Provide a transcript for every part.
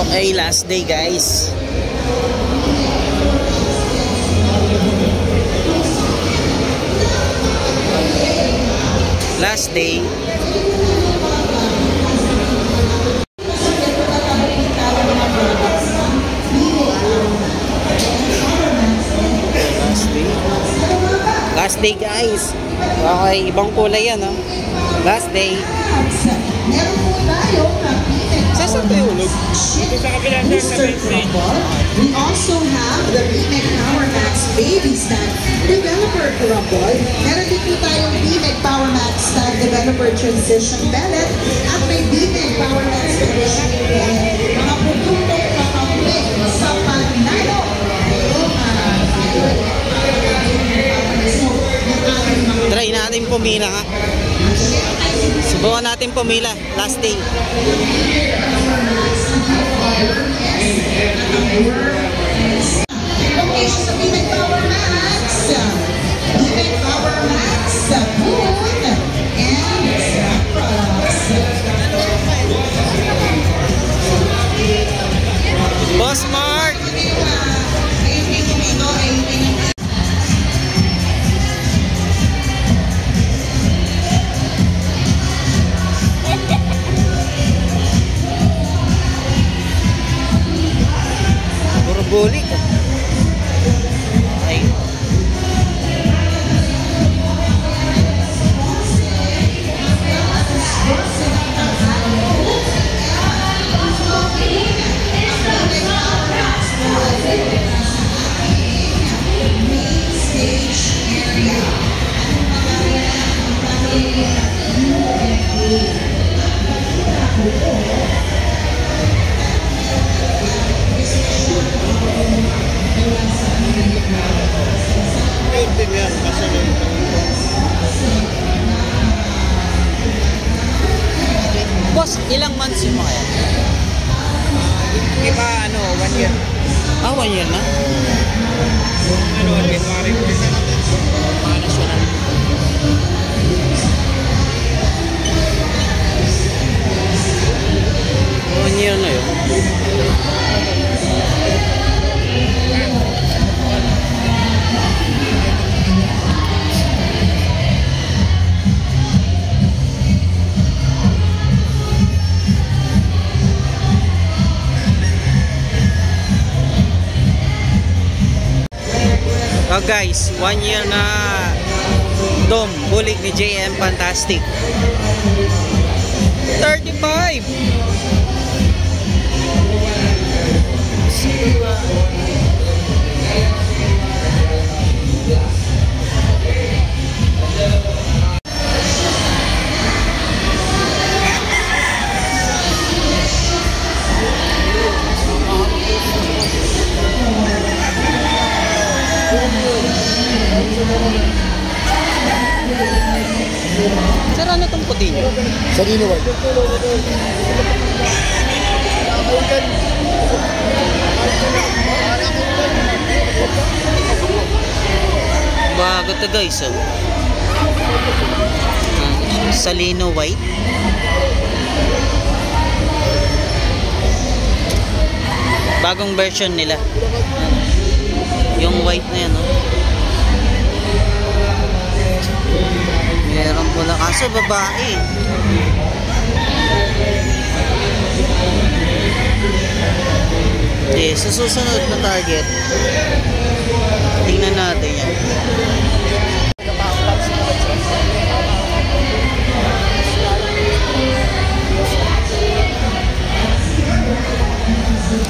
Okay, last day guys. Last day. Last day guys. Okay, ibang kulay yan, no? Last day. Saan tayo ulog? We also have the BMEC Power Max Baby Stand Developer Rumble. Meron din po tayong BMEC Power Max Stand Developer Transition Pellet at may BMEC Power Max Transition Pellet. Mga produktong kakawin sa Panalo. Try natin pumila nga. Subukan natin pumila. Last day. Location sa BMEC Power Max. BMEC Power Max sa Boon and sa Products. Boss Mark! Bulik. Ay. Boss, ilang months yung mga yan? Iba, 1 year. Ah, 1 year na? January ko rin natin. Mga nasyonal. One year na yun. Oh guys, 1 year na dome bulik ni JM Fantastic. 35. Sir, ano itong puti nyo? Sarino ba? Bago to guys, oh. Salino white. Bagong version nila. Yung white na yan, oh. Meron pula kaso babae. Okay, sa susunod na target, tingnan natin yan.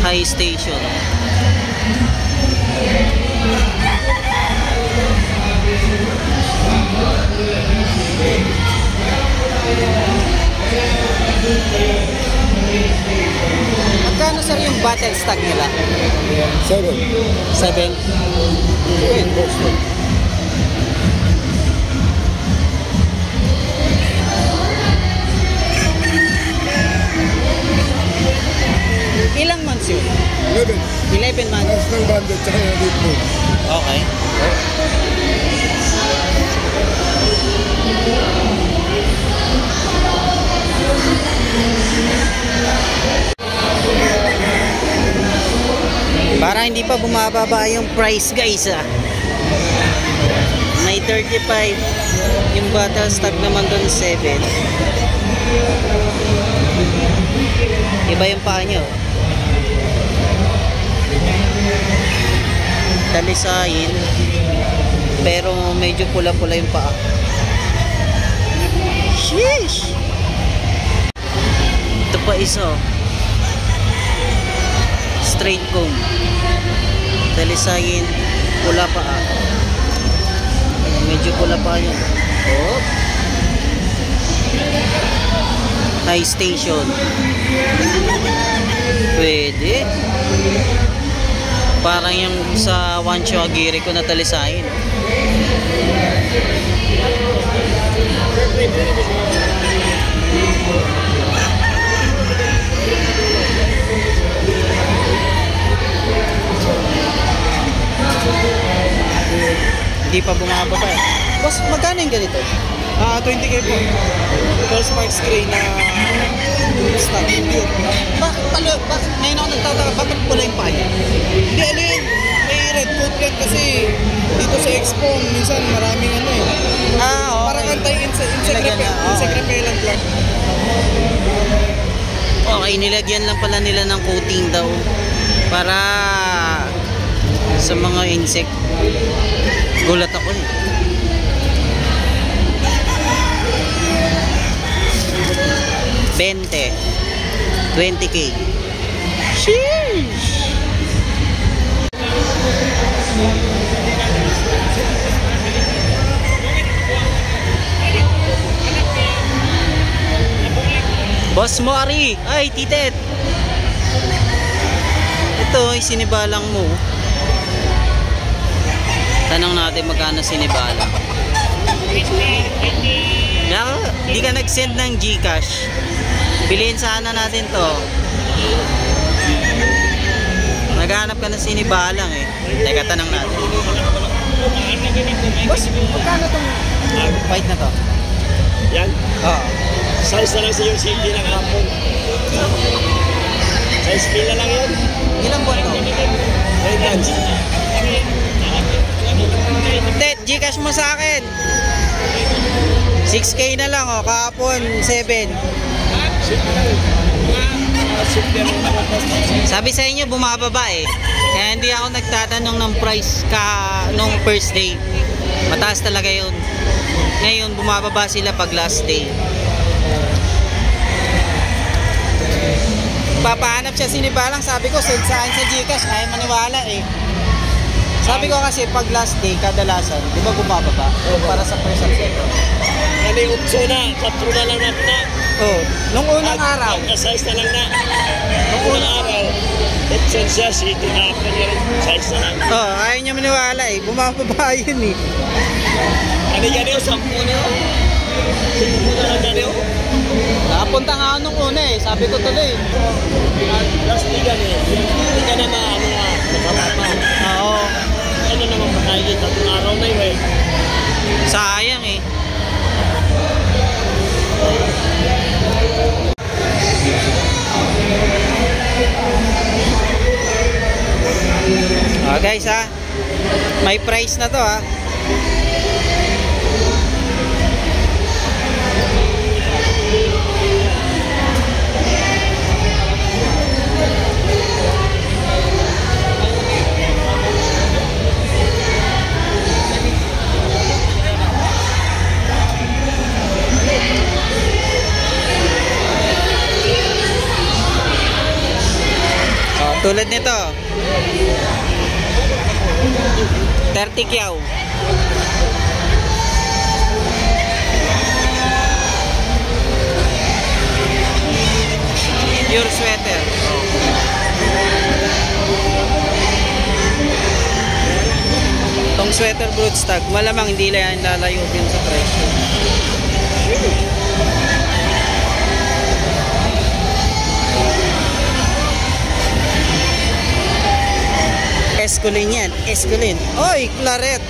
High station. Magkano sir yung battle stock nila? 7. 7? Ilang months yun? 11. 11 months. Mas ng bandit tsaka yung elite mode. Okay. Parang hindi pa bumababa yung price guys ah. May 35. Yung battle stock naman doon 7. Iba yung paa nyo. Talisayin. Pero medyo pula-pula yung paa. Sheesh! Ito pa isa. Straight comb. Talisayin. Pula paa. Medyo pula paa yun. Oh. High station. Pwede. Parang yung sa Wancho Aguirre ko na talisayin. Hindi pa bumababa eh. Boss, magkano yung ganito? 20k po. First mark screen na stock. Bakit ngayon ako nagtataka, bakit pula yung paa niya? Hindi, ano yun? May red coat yan kasi dito sa Expo, minsan maraming ano eh. Okay. Parang anti-insect Nilagyan na, okay. repellent lang. Okay, nilagyan lang pala nila ng coating daw para sa mga insect. Gulat ako eh. $20K. Sheesh! Boss mo, Ari! Ay, titet! Ito, sinibalang mo. Tanong natin magkano sinibalang. Di ka nag-send ng GCash. Bilhin sana natin to. Naghanap ka ng sinibalang eh. Teka, tanong natin. Boss, magkano tong fight na to? Yan. Oo. Size na lang sa yung city ng hapon. Size pila lang yun. Ilang buwan to? 9 months. Ted, GCash mo sa akin. 6K na lang oh, kahapon 7. Sabi sa inyo bumababa eh. Kaya hindi ako nagtatanong ng price nung first day. Mataas talaga yun. Ngayon bumababa sila pag last day. Papahanap siya sinibalang, sabi ko send saan sa GCash, ayaw maniwala eh. Sabi ko kasi pag last day kadalasan, di ba bumababa? Para sa first and second. Ano yung upso na, 4 na lang natin na. Oh, nung unang araw. Size na lang na. Nung unang araw, option siya, city na hapon yun. Size na lang. Oh, ayaw niya maniwala eh. Bumababa yun eh. Ano yan yun, 10 na yun. 10 na lang yan yun. Nakapunta nga ako nung una eh. Sabi ko tuloy. Last day yan eh. Hindi ka na maano nga, nakapapa. Oo. Ano naman makaigit, 3 araw na yun eh. Sayang eh. Guys ha, may price na to ha. Tulad nito 30 kyaw. Pure sweater. Tong sweater broodstag, malamang hindi lang lalayo din sa presyo. Esculin yan, Esculin. Oy, Claret.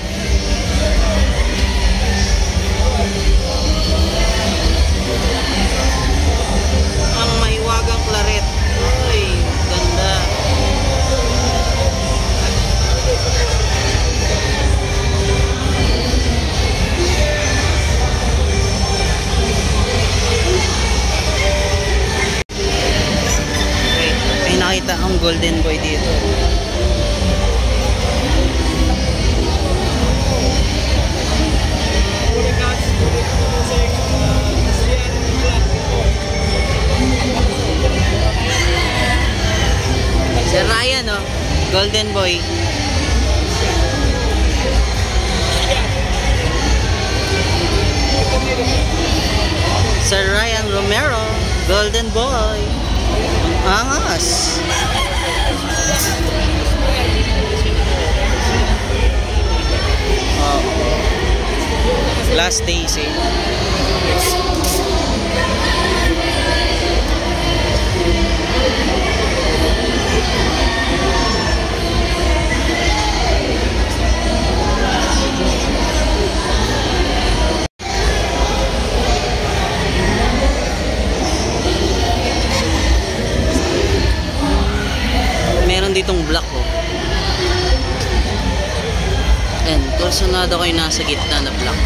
Ang mahiwagang Claret. Oy, ganda. golden boy dito. Si Ryan, oh, golden boy. Sir Ryan Romero, golden boy. Angas. Oh. Last days eh. Meron ditong black, oh. And kursunado ko yung nasa gitna na black.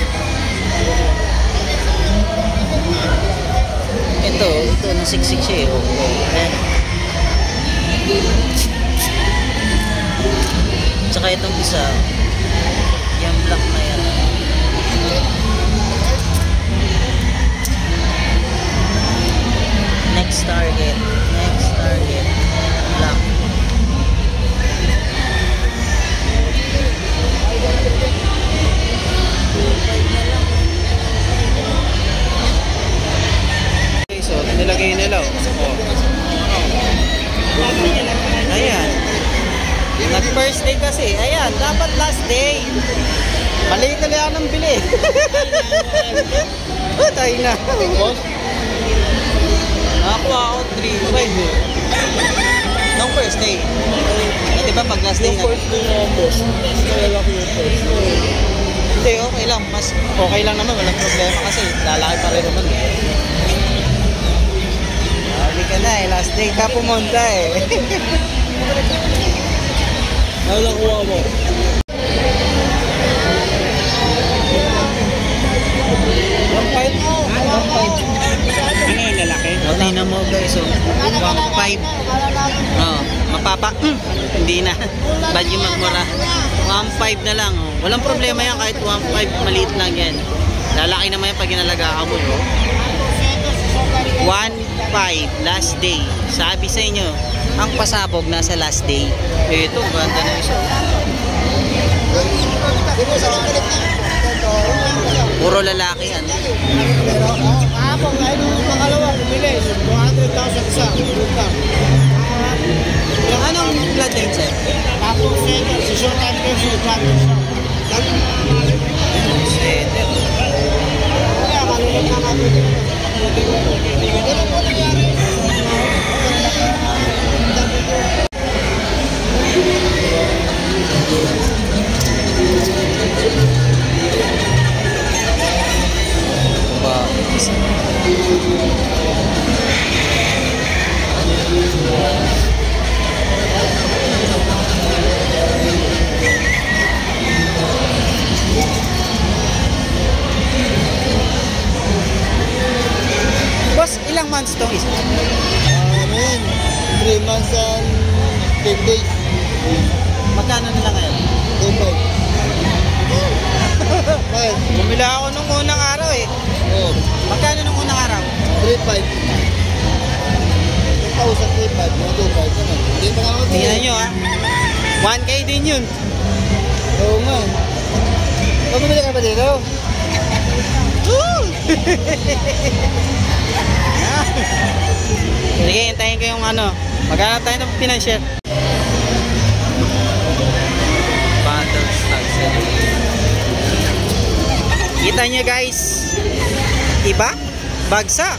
Ito nasiksik siya eh. Oh. Ayan. Tsaka itong isa, yung black na yan. Next target, black. So, nilagay nila, oh. Ayan. Nag-first day kasi. Ayan, dapat last day. Mali ka lang ng bili. Tayo na. Nakakuha ako 3.5 eh. Nung first day. Di ba pag last day na? Hindi, okay lang. Mas okay lang naman. Walang problema kasi lalaki pa rin naman eh. Sabi ka na eh. Last day ka pumunta eh. Ano lang kuha mo? Ano yung lalaki? O, tingnan mo guys. So, 1.5. Oh, mapapa. Hindi na. Bad yung magmura. 1.5 na lang. Oh. Walang problema yan kahit 1.5. Maliit lang yan. Lalaki naman yan pag inalagaan mo. Oh. 1.5. Last day. Sabi sa inyo, ang pasabog nasa last day. Ito, ganda na isa. Puro lalaki yan. Kahapon, ay nung pangalawa, bumili. 200,000 isa. Anong blood din, sir? Tapos, si Showtime Percy, Setter. kaya malulit na natin. Boss, ilang months tong isa? 3 months and 10 days. Magkano nila ngayon? 2.5. Bakit? Bumila ako nung unang araw eh. Oo. Magkano nung unang araw? 3.5. 2,000, 3.5. 2.5 naman. Hindi pa naman. Tingnan nyo ah. 1K din yun. Oo nga. Pabili ka ba dito? Sige, hintayin ko yung ano. Maghanap tayo ng financial. Bundle stock set. Kita nyo guys. Iba? Bagsak.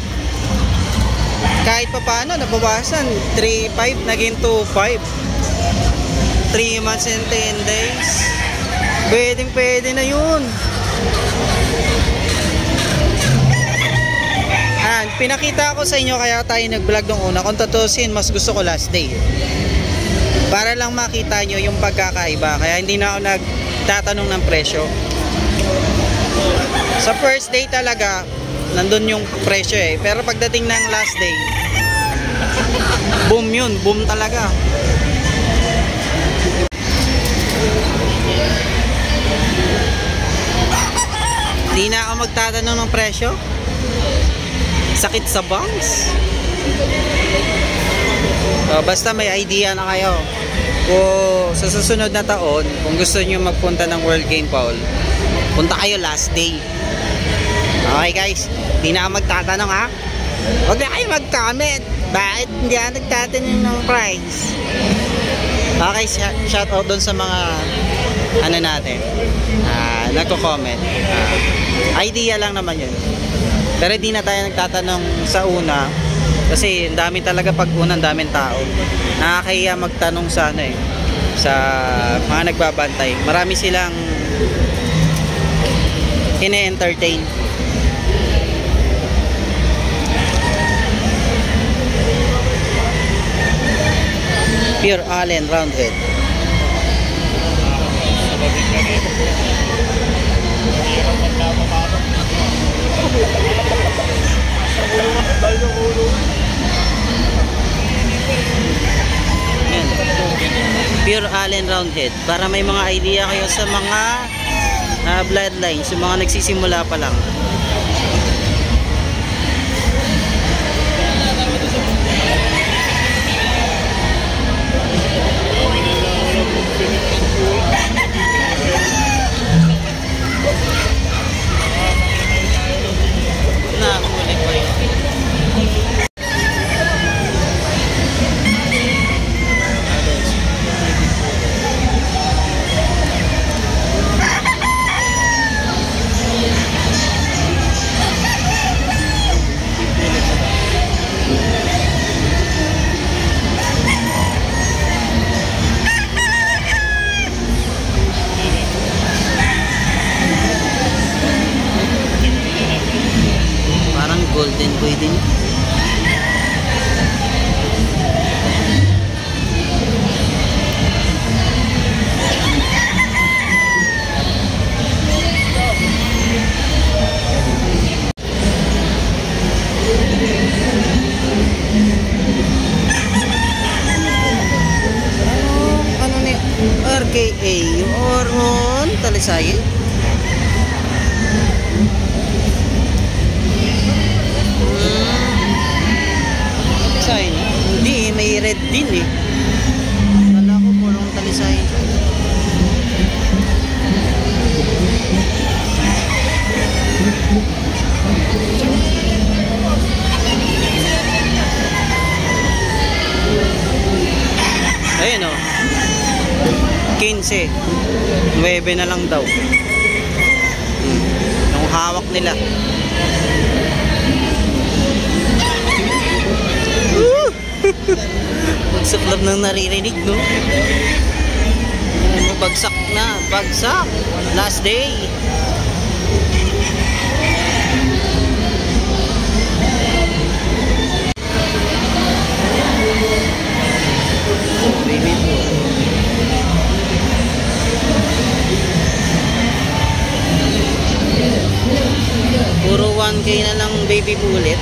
Kahit pa paano, nabawasan. 3.5 naging 2.5. 3 months and 10 days. Pwede na yun. And pinakita ko sa inyo kaya tayo nag-vlog nung una. Kung tutusin, mas gusto ko last day. Para lang makita nyo yung pagkakaiba. Kaya hindi na ako nagtatanong ng presyo. Sa first day talaga, nandun yung presyo eh. Pero pagdating ng last day, boom yun. Boom talaga. Hindi na ako magtatanong ng presyo. Sakit sa bangs. Basta may idea na kayo. Kung sa susunod na taon, kung gusto nyo magpunta ng World Game Bowl, punta kayo last day. Okay guys, hindi na ako magtatanong ha. Huwag na kayo mag-comment. Bakit hindi ako nagtatanong ng price? Okay, shout out doon sa mga ano natin, nagko-comment. Idea lang naman yun. Pero di na tayo nagtatanong sa una kasi dami talaga pag unang daming tao. Nakakahiya magtanong sa ano sa mga nagbabantay. Marami silang ine-entertain. Pure Allen Roundhead. Yan. Pure Allen Roundhead. Para may mga idea kayo sa mga bloodlines, yung mga nagsisimula pa lang. Nahuli ko yun. Parang golden boy din. Ano ni RKA or on Talisay? Hindi, may red din eh. Kala ko purong Talisay. Ayun o. 15. 9 na lang daw. Yung hawak nila. Bagsak lang nang naririnig, no? Bagsak na. Bagsak. Last day. Baby po. Puro 1K na lang baby bullet.